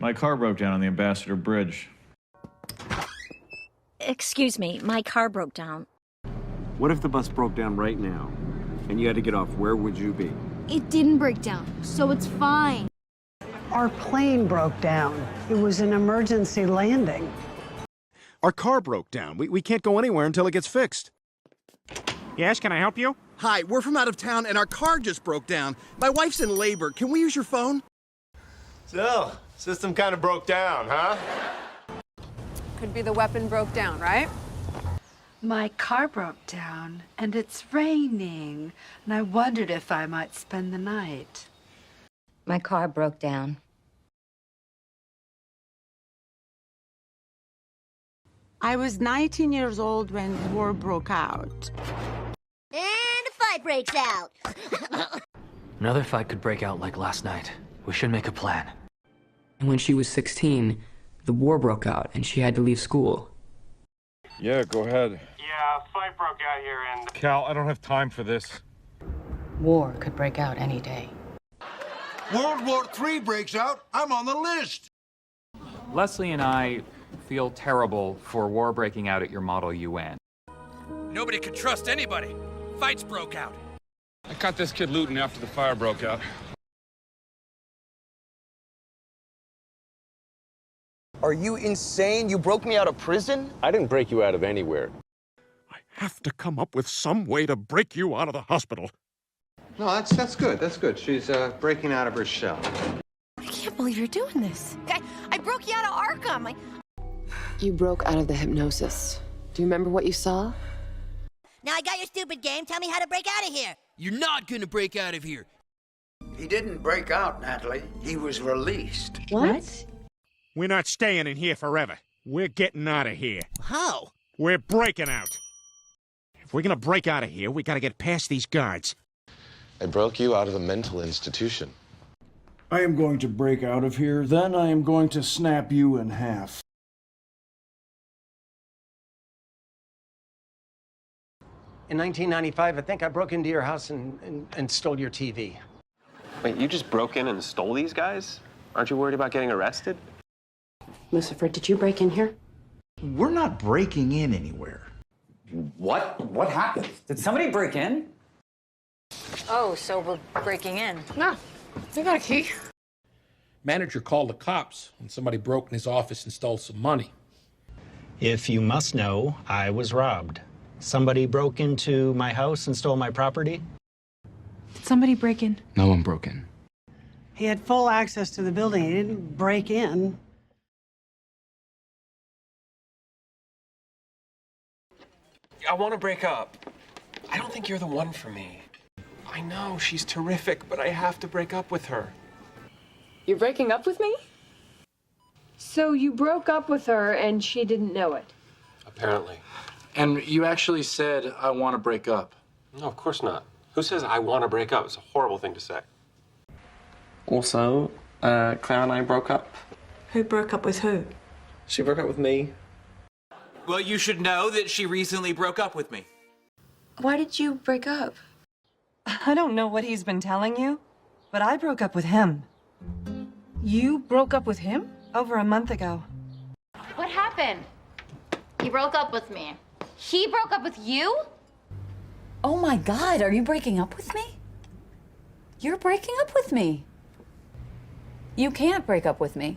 My car broke down on the Ambassador Bridge. Excuse me, my car broke down. What if the bus broke down right now and you had to get off? Where would you be? It didn't break down, so it's fine. Our plane broke down. It was an emergency landing. Our car broke down. We can't go anywhere until it gets fixed. Yes, can I help you? Hi, we're from out of town and our car just broke down. My wife's in labor. Can we use your phone? So, system kind of broke down, huh? Could be the weapon broke down, right? My car broke down, and it's raining, and I wondered if I might spend the night. My car broke down. I was 19 years old when the war broke out. And a fight breaks out. Another fight could break out like last night. We should make a plan. And when she was 16, the war broke out and she had to leave school. Yeah, go ahead. Yeah, a fight broke out here and... Cal, I don't have time for this. War could break out any day. World War III breaks out. I'm on the list. Leslie and I feel terrible for war breaking out at your Model UN. Nobody could trust anybody. Fights broke out. I caught this kid looting after the fire broke out. Are you insane? You broke me out of prison? I didn't break you out of anywhere. I have to come up with some way to break you out of the hospital. No, that's good. That's good. She's breaking out of her shell. I can't believe you're doing this. I broke you out of Arkham. You broke out of the hypnosis. Do you remember what you saw? Now I got your stupid game. Tell me how to break out of here. You're not gonna break out of here. He didn't break out, Natalie. He was released. What? We're not staying in here forever. We're getting out of here. How? We're breaking out. If we're gonna break out of here, we gotta get past these guards. I broke you out of a mental institution. I am going to break out of here, then I am going to snap you in half. In 1995, I think I broke into your house and stole your TV. Wait, you just broke in and stole these guys? Aren't you worried about getting arrested? Lucifer, did you break in here? We're not breaking in anywhere. What? What happened? Did somebody break in? Oh, so we're breaking in. No, I got a key. Manager called the cops when somebody broke in his office and stole some money. If you must know, I was robbed. Somebody broke into my house and stole my property. Did somebody break in? No one broke in. He had full access to the building. He didn't break in. I want to break up. I don't think you're the one for me. I know, she's terrific, but I have to break up with her. You're breaking up with me? So you broke up with her and she didn't know it? Apparently. And you actually said, I want to break up. No, of course not. Who says I want to break up? It's a horrible thing to say. Also, Claire and I broke up. Who broke up with who? She broke up with me. Well, you should know that she recently broke up with me. Why did you break up? I don't know what he's been telling you, but I broke up with him. You broke up with him? Over a month ago. What happened? He broke up with me. He broke up with you? Oh my God, are you breaking up with me? You're breaking up with me. You can't break up with me.